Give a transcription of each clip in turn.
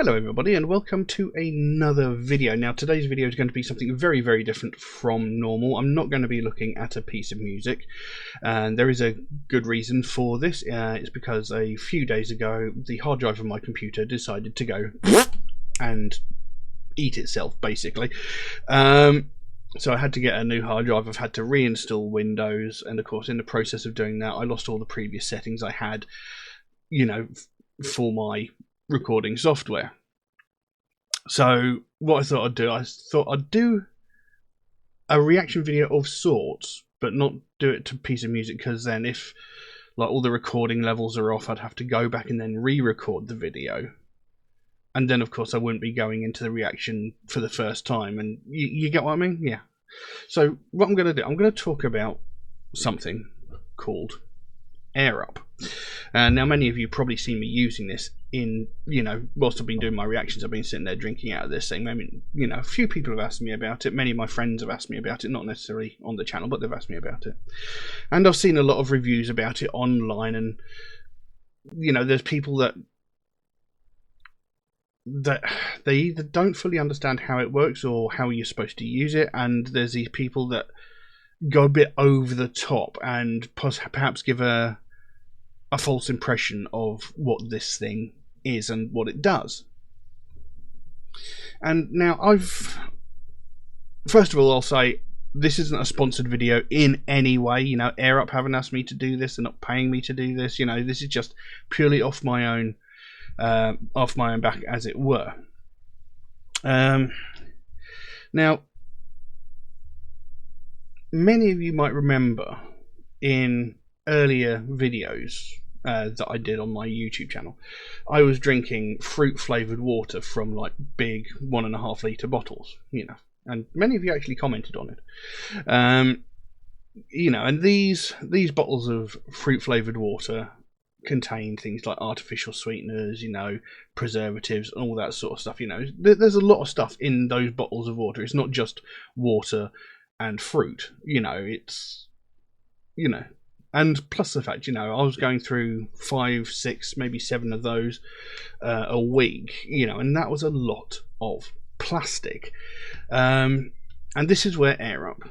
Hello everybody and welcome to another video. Now today's video is going to be something very, very different from normal. I'm not going to be looking at a piece of music, and there is a good reason for this. It's because a few days ago the hard drive of my computer decided to go and eat itself, basically. So I had to get a new hard drive. I've had to reinstall Windows, and of course in the process of doing that I lost all the previous settings I had, you know, for my recording software. So what I thought I'd do a reaction video of sorts, but not do it to a piece of music, because then if like all the recording levels are off, I'd have to go back and then re-record the video, and then of course I wouldn't be going into the reaction for the first time, and you get what I mean? Yeah. So what I'm going to do, I'm going to talk about something called Air Up. Now many of you probably seen me using this in, whilst I've been doing my reactions. I've been sitting there drinking out of this thing. I mean, a few people have asked me about it. Many of my friends have asked me about it, not necessarily on the channel, but they've asked me about it. And I've seen a lot of reviews about it online, and there's people that they either don't fully understand how it works or how you're supposed to use it, and there's these people that go a bit over the top and perhaps give a false impression of what this thing is and what it does. And now first of all, I'll say this isn't a sponsored video in any way. Air Up haven't asked me to do this, they're not paying me to do this. This is just purely off my own back, as it were. Now many of you might remember in earlier videos that I did on my YouTube channel, I was drinking fruit flavoured water from like big 1.5 litre bottles, and many of you actually commented on it. And these bottles of fruit flavoured water contain things like artificial sweeteners, preservatives and all that sort of stuff. There's a lot of stuff in those bottles of water. It's not just water and fruit, it's and plus the fact, I was going through 5, 6, maybe 7 of those a week, and that was a lot of plastic. And this is where Air Up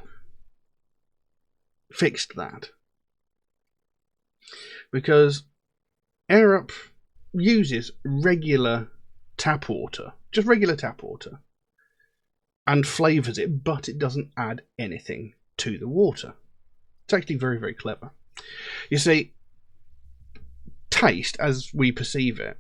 fixed that, because Air Up uses regular tap water, just regular tap water, and flavours it, but it doesn't add anything to the water. It's actually very, very clever. You see, taste, as we perceive it,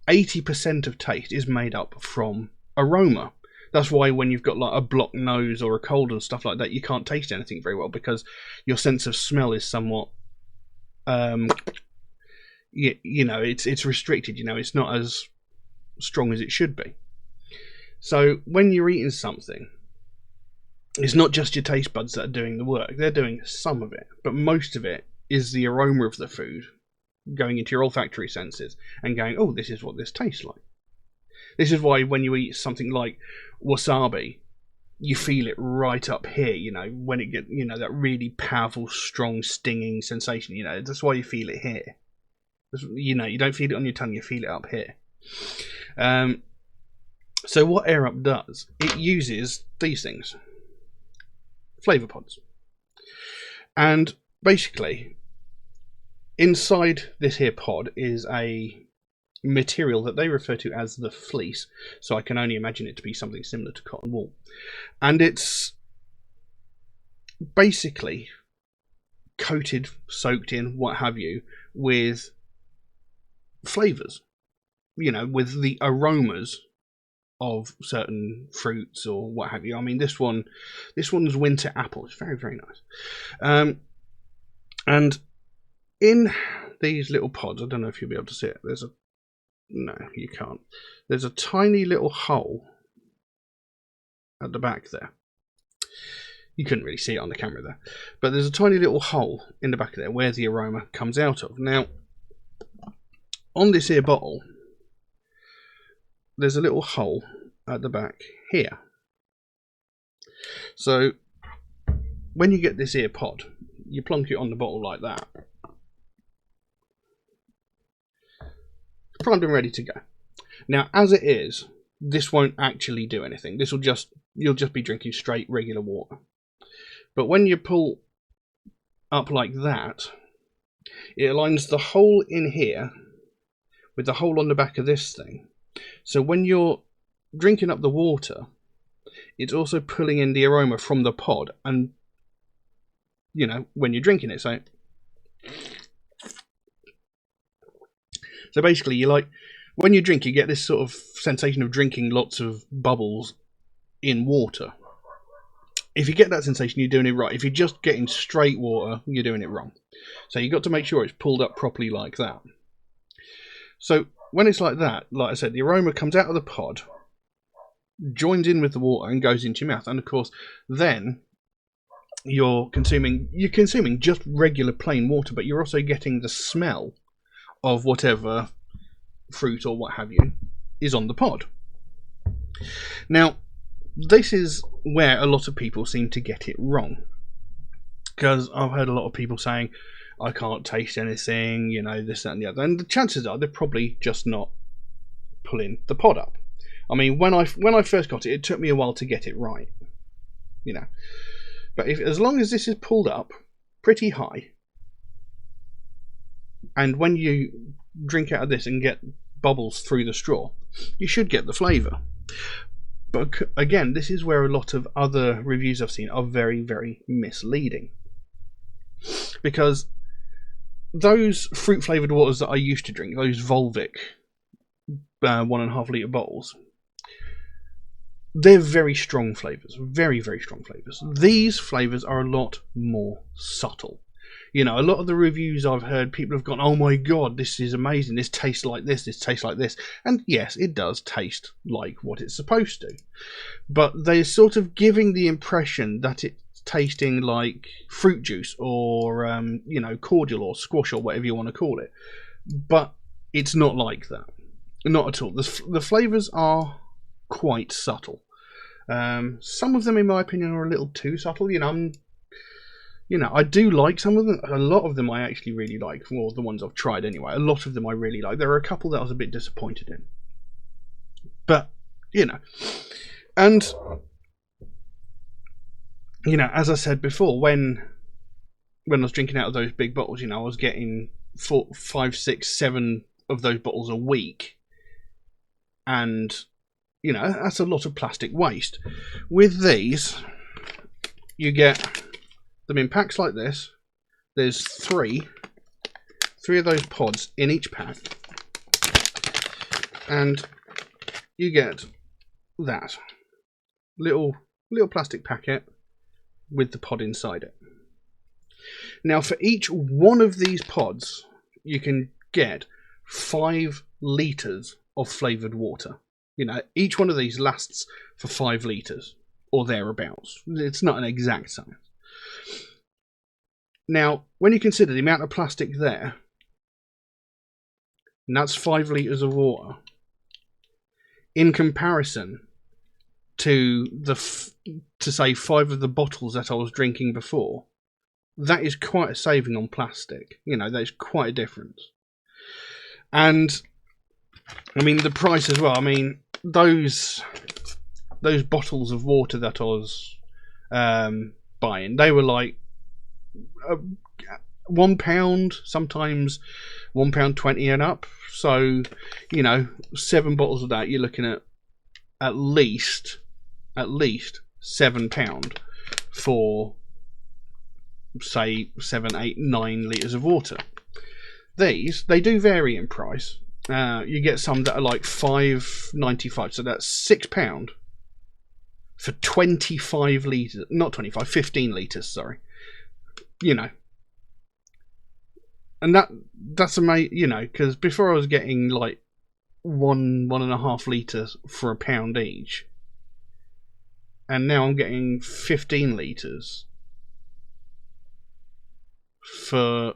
80% of taste is made up from aroma. That's why when you've got like a blocked nose or a cold and stuff like that, you can't taste anything very well, because your sense of smell is somewhat it's restricted. It's not as strong as it should be. So when you're eating something, it's not just your taste buds that are doing the work. They're doing some of it, but most of it is the aroma of the food going into your olfactory senses and going, oh, this is what this tastes like. This is why when you eat something like wasabi, you feel it right up here, when it gets, that really powerful, strong, stinging sensation. That's why you feel it here. You don't feel it on your tongue, you feel it up here. So what Air Up does, it uses these things, flavour pods, and basically inside this here pod is a material that they refer to as the fleece, so I can only imagine it to be something similar to cotton wool, and it's basically coated, soaked in, what have you, with flavours, with the aromas of certain fruits or what have you. I mean, this one's winter apple. It's very, very nice. And in these little pods, I don't know if you'll be able to see it. No, you can't. There's a tiny little hole at the back there. You couldn't really see it on the camera there, but there's a tiny little hole in the back of there where the aroma comes out of. Now, on this here bottle, there's a little hole at the back here. So when you get this ear pod, you plonk it on the bottle like that. It's primed and ready to go. Now, as it is, this won't actually do anything. This will you'll just be drinking straight regular water. But when you pull up like that, it aligns the hole in here with the hole on the back of this thing. So when you're drinking up the water, it's also pulling in the aroma from the pod, and you know, when you're drinking it. So basically, you like, when you drink, you get this sort of sensation of drinking lots of bubbles in water. If you get that sensation, you're doing it right. If you're just getting straight water, you're doing it wrong. So you've got to make sure it's pulled up properly like that. So when it's like that, like I said, the aroma comes out of the pod, joins in with the water and goes into your mouth. And of course, then you're consuming just regular plain water, but you're also getting the smell of whatever fruit or what have you is on the pod. Now, this is where a lot of people seem to get it wrong, because I've heard a lot of people saying, I can't taste anything, you know, this, that and the other, and the chances are they're probably just not pulling the pod up. I mean, when I first got it, it took me a while to get it right, you know, but as long as this is pulled up pretty high, and when you drink out of this and get bubbles through the straw, you should get the flavour. But again, this is where a lot of other reviews I've seen are very, very misleading. Because those fruit flavoured waters that I used to drink, those Volvic 1.5 litre bottles, they're very strong flavours. Very, very strong flavours. These flavours are a lot more subtle. You know, a lot of the reviews I've heard, people have gone, oh my god, this is amazing, this tastes like this tastes like this. And yes, it does taste like what it's supposed to. But they're sort of giving the impression that it's tasting like fruit juice or, you know, cordial or squash or whatever you want to call it. But it's not like that. Not at all. The flavours are quite subtle. Some of them, in my opinion, are a little too subtle. You know, I do like some of them. A lot of them I actually really like. Well, the ones I've tried anyway. A lot of them I really like. There are a couple that I was a bit disappointed in. But, you know. And, you know, as I said before, when I was drinking out of those big bottles, you know, I was getting 4, 5, 6, 7 of those bottles a week. And, you know, that's a lot of plastic waste. With these, you get them in packs like this. There's three of those pods in each pack, and you get that little plastic packet with the pod inside it. Now, for each one of these pods, you can get 5 litres of flavoured water. You know, each one of these lasts for 5 litres or thereabouts. It's not an exact science. Now, when you consider the amount of plastic there, and that's 5 litres of water, in comparison to say 5 of the bottles that I was drinking before, that is quite a saving on plastic. You know, that is quite a difference. And I mean, the price as well. I mean, those bottles of water that I was buying, they were like £1, sometimes £1.20 and up. So, you know, 7 bottles of that, you're looking at least £7 for, say, 7, 8, 9 litres of water. These, they do vary in price. You get some that are like £5.95, so that's £6 for 25 litres. Not 25, 15 litres, sorry. You know. And that's amazing, you know, because before I was getting like 1.5 litres for £1 each. And now I'm getting 15 litres for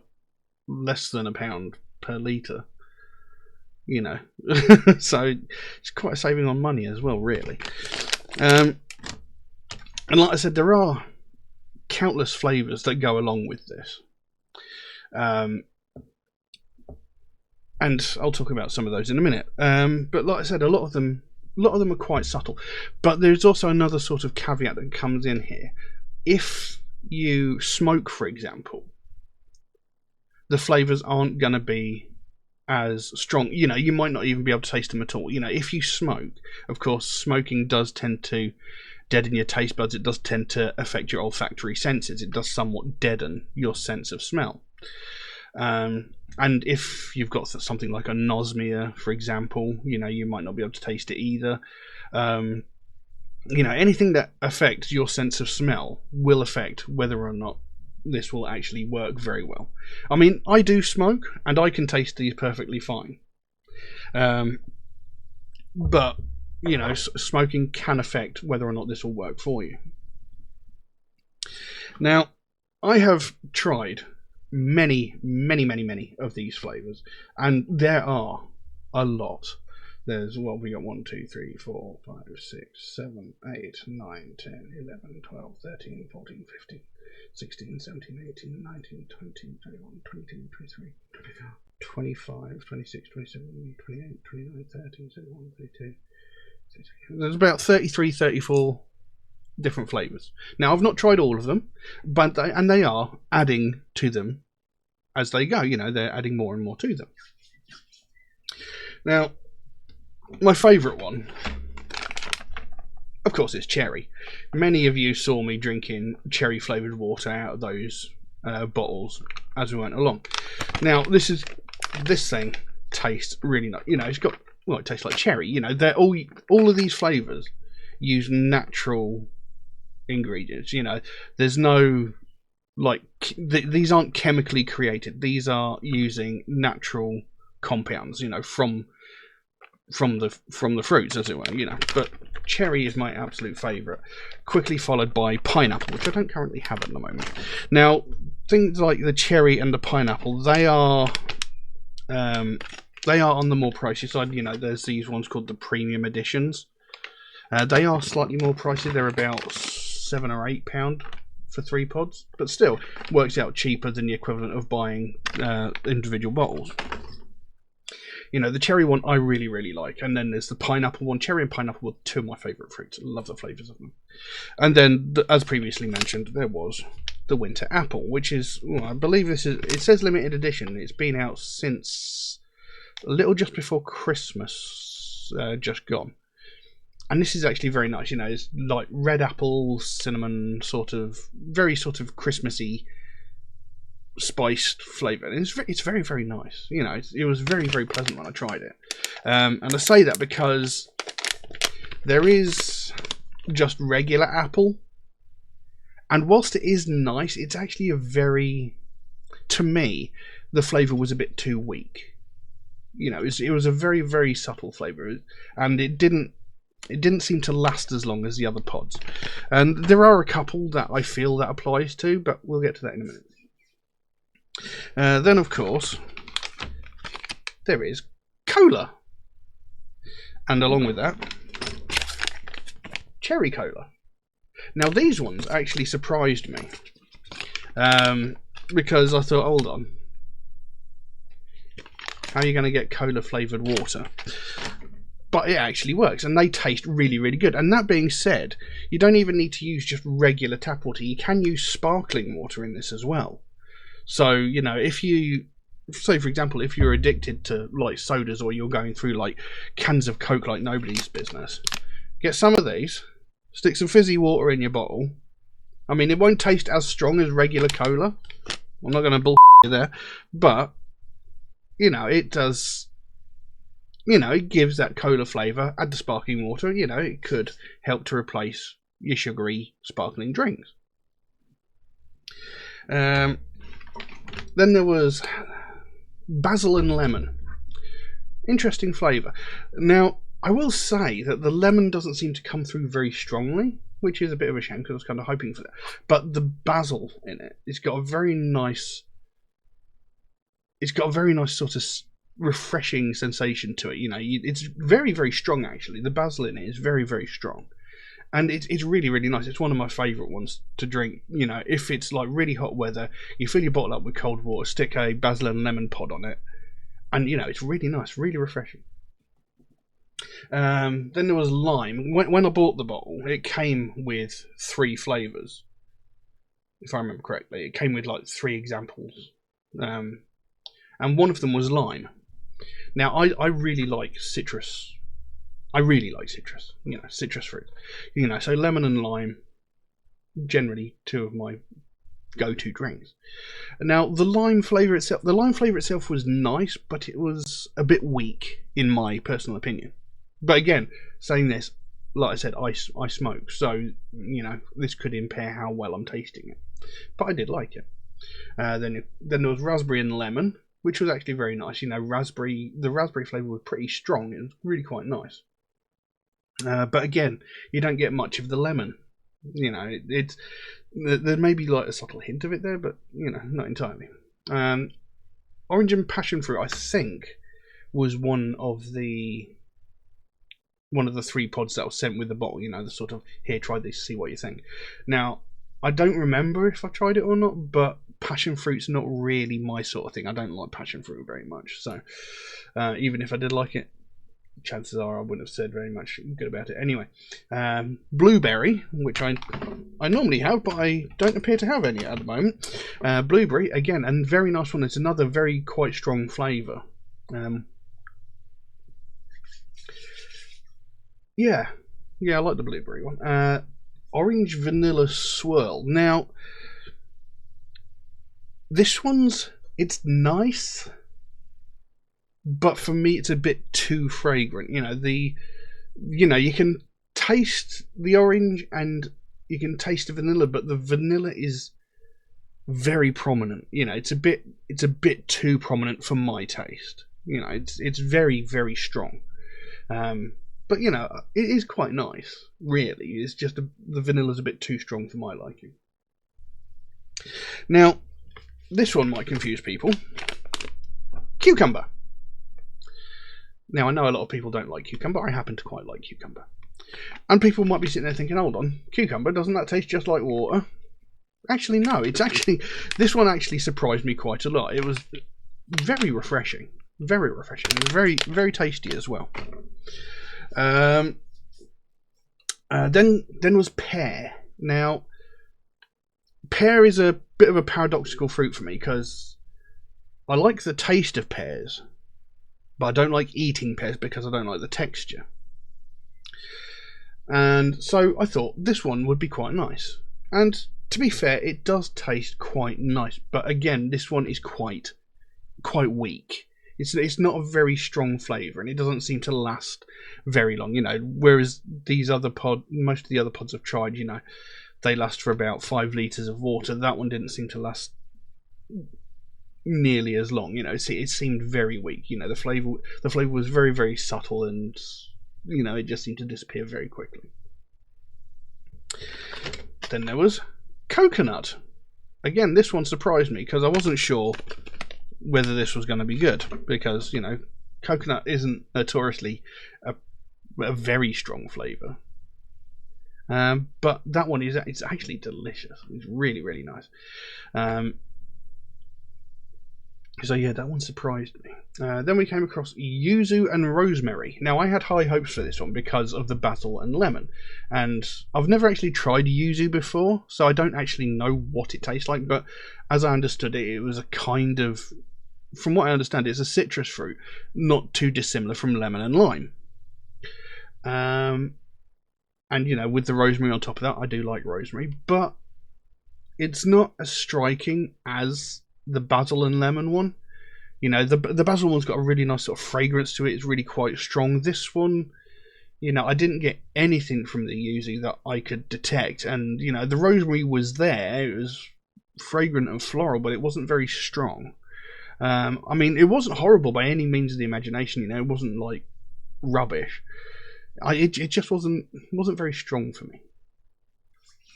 less than £1 per litre. You know, so it's quite a saving on money as well, really. And like I said, there are countless flavours that go along with this. and I'll talk about some of those in a minute. But like I said, a lot of them are quite subtle. But there's also another sort of caveat that comes in here. If you smoke, for example, the flavors aren't going to be as strong. You know, you might not even be able to taste them at all. You know, if you smoke, of course, smoking does tend to deaden your taste buds. It does tend to affect your olfactory senses. It does somewhat deaden your sense of smell. And if you've got something like anosmia, for example, you know, you might not be able to taste it either. You know, anything that affects your sense of smell will affect whether or not this will actually work very well. I mean, I do smoke, and I can taste these perfectly fine. But, you know, smoking can affect whether or not this will work for you. Now, I have tried many of these flavors, and there are a lot. There's, what we got, 1, 2, 3, 4, 5, 6, 7, 8, 9, 10, 11, 12, 13, 14, 15, 16, 17, 18, 19, 20, 21, 22, 23, 24, 25, 26, 27, 28, 29, 30, 31, 32. There's about 33, 34 different flavors. Now, I've not tried all of them, but they are adding to them as they go. You know, they're adding more and more to them. Now, my favourite one, of course, is cherry. Many of you saw me drinking cherry flavoured water out of those bottles as we went along. Now, this thing tastes really nice. You know, it's got, well, it tastes like cherry. You know, they're all of these flavours use natural ingredients. You know, there's no, like, these aren't chemically created. These are using natural compounds, you know, from the fruits, as it were, you know. But cherry is my absolute favourite, quickly followed by pineapple, which I don't currently have at the moment. Now, things like the cherry and the pineapple, they are on the more pricey side. You know, there's these ones called the premium editions. They are slightly more pricey. They're about £7 or £8 for 3 pods, but still works out cheaper than the equivalent of buying individual bottles. You know, the cherry one I really like, and then there's the pineapple one. Cherry and pineapple were 2 of my favourite fruits. I love the flavours of them. And then, as previously mentioned, there was the winter apple, which is, well, I believe it says limited edition. It's been out since a little just before Christmas, just gone. And this is actually very nice. You know, it's like red apple, cinnamon, very Christmassy spiced flavour. It's very nice. You know, it was very pleasant when I tried it. And I say that because there is just regular apple, and whilst it is nice, it's actually to me, the flavour was a bit too weak. You know, it was a very subtle flavour, and it didn't seem to last as long as the other pods. And there are a couple that I feel that applies to, but we'll get to that in a minute. Then, of course, there is cola. And along with that, cherry cola. Now, these ones actually surprised me. Because I thought, hold on. How are you going to get cola flavoured water? But it actually works, and they taste really good. And that being said, you don't even need to use just regular tap water. You can use sparkling water in this as well. So, you know, if you, say for example, if you're addicted to like sodas, or you're going through like cans of Coke like nobody's business, get some of these, stick some fizzy water in your bottle. I mean, it won't taste as strong as regular cola. I'm not going to bull you there, but you know, it does. You know, it gives that cola flavour. Add the sparkling water. You know, it could help to replace your sugary sparkling drinks. Then there was basil and lemon. Interesting flavour. Now, I will say that the lemon doesn't seem to come through very strongly, which is a bit of a shame because I was kind of hoping for that. But the basil in it, it's got a very nice sort of refreshing sensation to it. You know, it's very strong actually. The basil in it is very strong. And it's really nice. It's one of my favourite ones to drink. You know, if it's like really hot weather, you fill your bottle up with cold water, stick a basil and lemon pod on it, and it's really nice, really refreshing. Then there was lime. When I bought the bottle, it came with 3 flavours, if I remember correctly. It came with like 3 examples, and one of them was lime. Now I really like citrus. I really like citrus. Citrus fruit. So lemon and lime, generally 2 of my go-to drinks. Now the lime flavour itself was nice, but it was a bit weak in my personal opinion. But again, saying this, like I said, I smoke, so this could impair how well I'm tasting it. But I did like it. Then there was raspberry and lemon, which was actually very nice. The raspberry flavour was pretty strong. It was really quite nice. But again, you don't get much of the lemon. There may be like a subtle hint of it there, but not entirely. Orange and passion fruit, I think, was one of the 3 pods that was sent with the bottle. The sort of, here, try this, see what you think. Now, I don't remember if I tried it or not, but passion fruit's not really my sort of thing. I don't like passion fruit very much, so even if I did like it, chances are I wouldn't have said very much good about it. Anyway, blueberry, which I normally have, but I don't appear to have any at the moment. Blueberry, again, and very nice one. It's another very quite strong flavour. Yeah, I like the blueberry one. Orange vanilla swirl. Now, this it's nice, but for me it's a bit too fragrant. You can taste the orange and you can taste the vanilla, but the vanilla is very prominent. It's a bit too prominent for my taste. It's very, very strong. But it is quite nice, really. It's just the vanilla's a bit too strong for my liking. Now, this one might confuse people. Cucumber. Now, I know a lot of people don't like cucumber. I happen to quite like cucumber. And people might be sitting there thinking, hold on, cucumber, doesn't that taste just like water? Actually, no. This one actually surprised me quite a lot. It was very refreshing. Very refreshing. It was very, very tasty as well. Then was pear. Now, pear is a bit of a paradoxical fruit for me because I like the taste of pears, but I don't like eating pears because I don't like the texture. And so I thought this one would be quite nice. And to be fair, it does taste quite nice, but again, this one is quite weak. It's not a very strong flavour, and it doesn't seem to last very long. Whereas these other most of the other pods I've tried, they last for about 5 litres of water. That one didn't seem to last nearly as long. It seemed very weak. The flavour was very, very subtle, and it just seemed to disappear very quickly. Then there was coconut. Again, this one surprised me because I wasn't sure whether this was going to be good, because coconut isn't notoriously a very strong flavour, but that one it's actually delicious. It's really, really nice. So yeah, that one surprised me. Then we came across yuzu and rosemary. Now, I had high hopes for this one because of the basil and lemon, and I've never actually tried yuzu before, so I don't actually know what it tastes like, but as I understood it, it was a kind of, from what I understand, it's a citrus fruit, not too dissimilar from lemon and lime. And with the rosemary on top of that, I do like rosemary, but it's not as striking as the basil and lemon one. The basil one's got a really nice sort of fragrance to it. It's really quite strong. This one, I didn't get anything from the yuzu that I could detect, and the rosemary was there. It was fragrant and floral, but it wasn't very strong. It wasn't horrible by any means of the imagination. It wasn't like rubbish. It just wasn't very strong for me.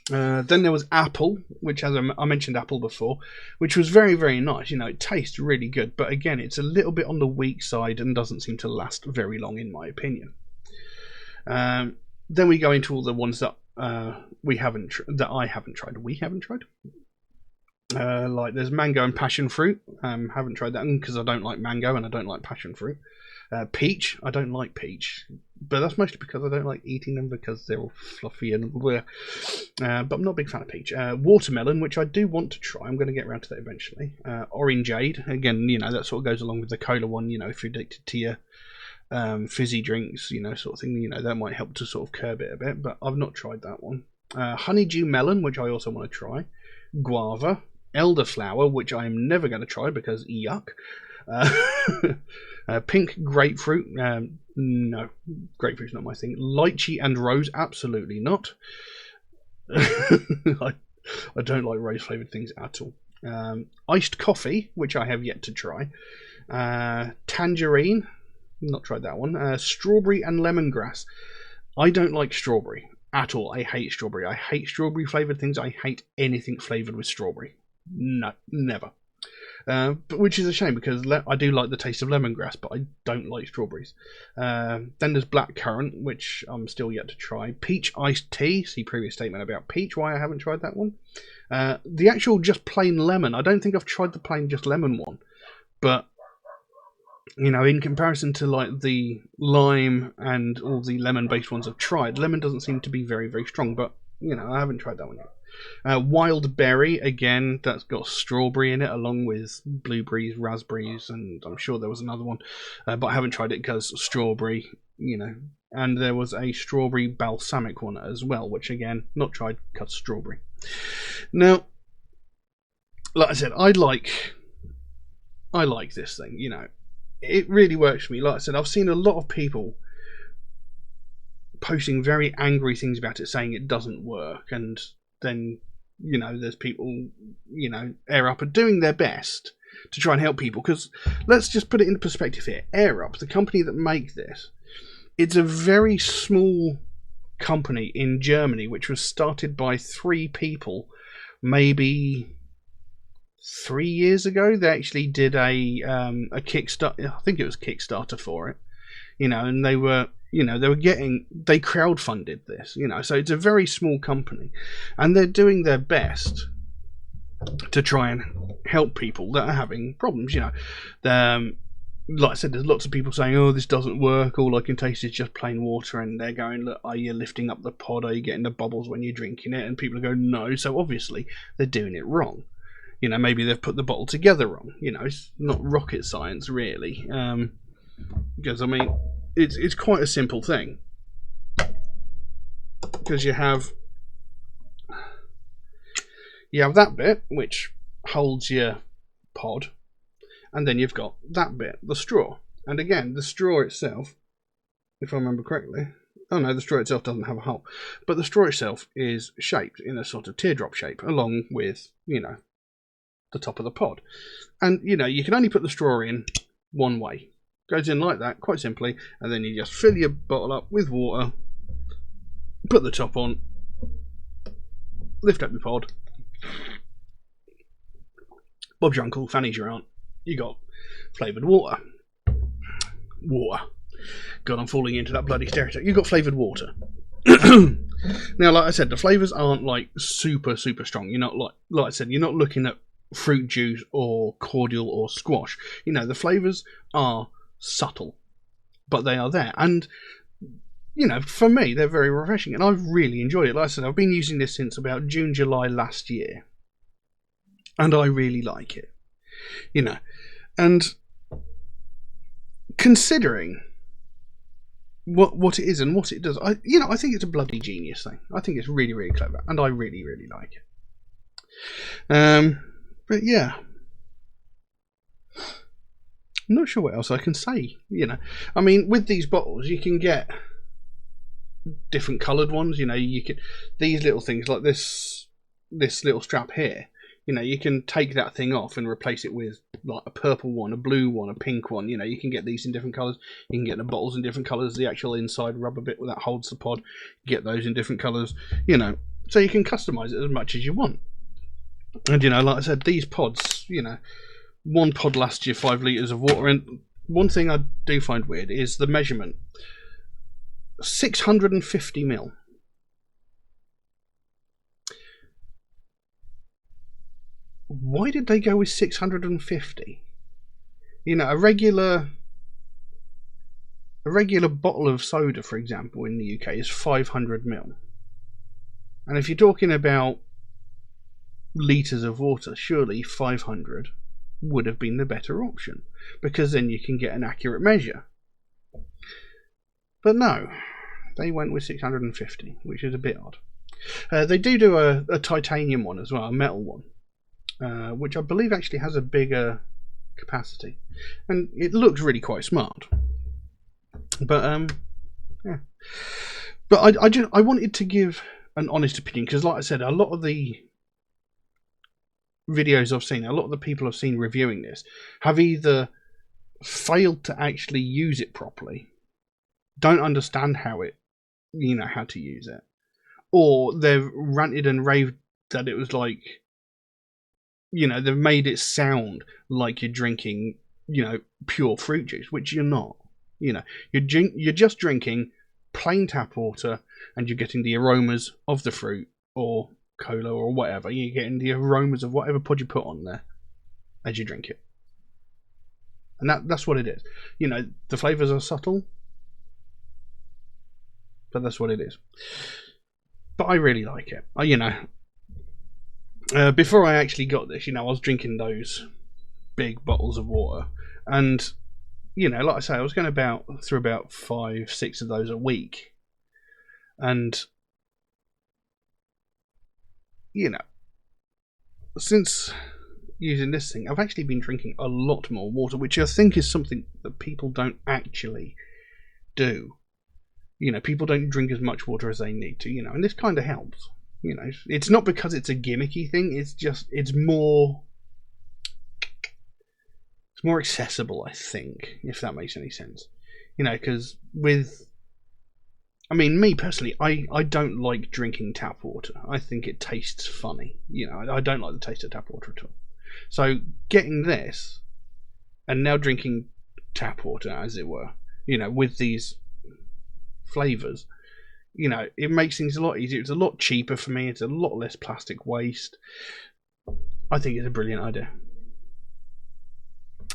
Then there was apple, which, as I mentioned apple before, which was very, very nice. It tastes really good, but again, it's a little bit on the weak side and doesn't seem to last very long, in my opinion. Then we go into all the ones that I haven't tried. We haven't tried. Like there's mango and passion fruit. Haven't tried that one because I don't like mango and I don't like passion fruit. Peach, I don't like peach, but that's mostly because I don't like eating them because they're all fluffy and bleh. But I'm not a big fan of peach. Watermelon, which I do want to try. I'm going to get around to that eventually. Orangeade, again, you know, that sort of goes along with the cola one. You know, if you're addicted to your fizzy drinks, you know, sort of thing, you know, that might help to sort of curb it a bit. But I've not tried that one. Honeydew melon, which I also want to try. Guava, elderflower, which I am never going to try because yuck. Pink grapefruit, no, grapefruit's not my thing. Lychee and rose, absolutely not. I don't like rose flavoured things at all. Iced coffee, which I have yet to try. Tangerine, not tried that one. Strawberry and lemongrass. I don't like strawberry at all. I hate strawberry. I hate strawberry flavoured things. I hate anything flavoured with strawberry. No, never. But which is a shame because I do like the taste of lemongrass, but I don't like strawberries. Then there's blackcurrant, which I'm still yet to try. Peach iced tea. See previous statement about peach. Why I haven't tried that one. The actual just plain lemon. I don't think I've tried the plain just lemon one, but you know, in comparison to like the lime and all the lemon-based ones I've tried, lemon doesn't seem to be very, very strong. But you know, I haven't tried that one yet. Wild berry, again, that's got strawberry in it, along with blueberries, raspberries, and I'm sure there was another one, but I haven't tried it because strawberry, you know. And there was a strawberry balsamic one as well, which again, not tried because strawberry. Now, like I said, I like this thing, you know. It really works for me. Like I said, I've seen a lot of people posting very angry things about it, saying it doesn't work, and then, you know, there's people, you know, Air Up are doing their best to try and help people. Because let's just put it into perspective here. Air Up, the company that make this, it's a very small company in Germany, which was started by 3 people, maybe 3 years ago. They actually did a Kickstarter. I think it was Kickstarter for it, you know, and they were. You know, they crowdfunded this, you know, so it's a very small company and they're doing their best to try and help people that are having problems, you know. Like I said, there's lots of people saying, oh, this doesn't work, all I can taste is just plain water, and they're going, look, are you lifting up the pod, are you getting the bubbles when you're drinking it? And people are going, no, so obviously they're doing it wrong. You know, maybe they've put the bottle together wrong, you know, it's not rocket science really, because I mean, it's quite a simple thing, because you have that bit which holds your pod, and then you've got that bit, the straw. And again, the straw itself, if I remember correctly, oh no, the straw itself doesn't have a hole, but the straw itself is shaped in a sort of teardrop shape, along with, you know, the top of the pod. And you know, you can only put the straw in one way. Goes in like that, quite simply, and then you just fill your bottle up with water, put the top on, lift up your pod. Bob's your uncle, Fanny's your aunt. You got flavoured water. God, I'm falling into that bloody stereotype. You got flavoured water. Now, like I said, the flavours aren't like super, super strong. You're not like I said, you're not looking at fruit juice or cordial or squash. You know, the flavours are subtle, but they are there, and you know, for me they're very refreshing, and I've really enjoyed it. Like I said, I've been using this since about June, July last year, and I really like it, you know. And considering what it is and what it does, I think it's a bloody genius thing. I think it's really, really clever, and I really, really like it. But yeah, I'm not sure what else I can say, you know. I mean, with these bottles, you can get different coloured ones, you know. You can, these little things like this little strap here, you know, you can take that thing off and replace it with like a purple one, a blue one, a pink one, you know. You can get these in different colours. You can get the bottles in different colours. The actual inside rubber bit that holds the pod, you get those in different colours, you know. So you can customise it as much as you want. And, you know, like I said, these pods, you know, one pod lasts you 5 litres of water. And one thing I do find weird is the measurement. 650 mil. why did they go with 650? You know, a regular bottle of soda, for example, in the UK is 500 ml. And if you're talking about litres of water, surely 500 would have been the better option, because then you can get an accurate measure. But no, they went with 650, which is a bit odd. They do a titanium one as well, a metal one, which I believe actually has a bigger capacity, and it looks really quite smart. But yeah. But I wanted to give an honest opinion, because like I said, a lot of the videos I've seen, a lot of the people I've seen reviewing this have either failed to actually use it properly, don't understand how to use it, or they've ranted and raved that it was like, they've made it sound like you're drinking, pure fruit juice, which you're not. You're just drinking plain tap water, and you're getting the aromas of the fruit or cola or whatever. You're getting the aromas of whatever pod you put on there as you drink it, and that's what it is. The flavors are subtle, but that's what it is. But I really like it. Before I actually got this, I was drinking those big bottles of water, and like I say, I was going through about 5-6 of those a week, and since using this thing, I've actually been drinking a lot more water, which I think is something that people don't actually do. People don't drink as much water as they need to, and this kind of helps. It's not because it's a gimmicky thing, it's more accessible, I think, if that makes any sense. Because me personally, I don't like drinking tap water. I think it tastes funny. I don't like the taste of tap water at all. So getting this, and now drinking tap water, as it were, with these flavors, it makes things a lot easier. It's a lot cheaper for me. It's a lot less plastic waste. I think it's a brilliant idea.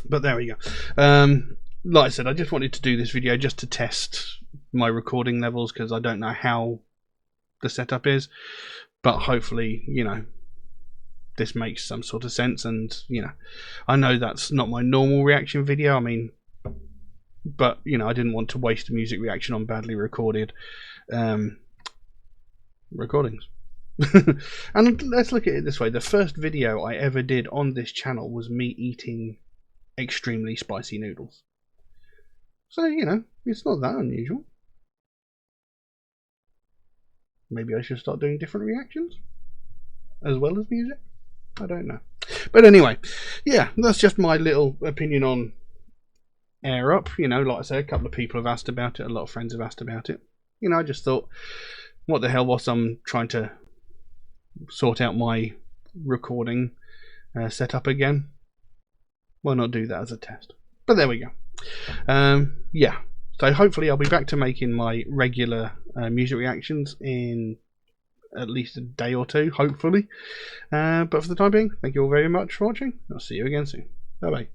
But there we go. Like I said, I just wanted to do this video just to test my recording levels, because I don't know how the setup is, but hopefully this makes some sort of sense. And I know that's not my normal reaction video, but I didn't want to waste a music reaction on badly recorded recordings. And let's look at it this way: the first video I ever did on this channel was me eating extremely spicy noodles. So it's not that unusual. Maybe I should start doing different reactions as well as music. I don't know. But anyway, yeah, that's just my little opinion on Air Up. Like I said, a couple of people have asked about it, a lot of friends have asked about it. I just thought, what the hell, whilst I'm trying to sort out my recording setup again, why not do that as a test? But there we go. Yeah, so hopefully I'll be back to making my regular music reactions in at least a day or two, hopefully. But for the time being, thank you all very much for watching. I'll see you again soon. Bye bye.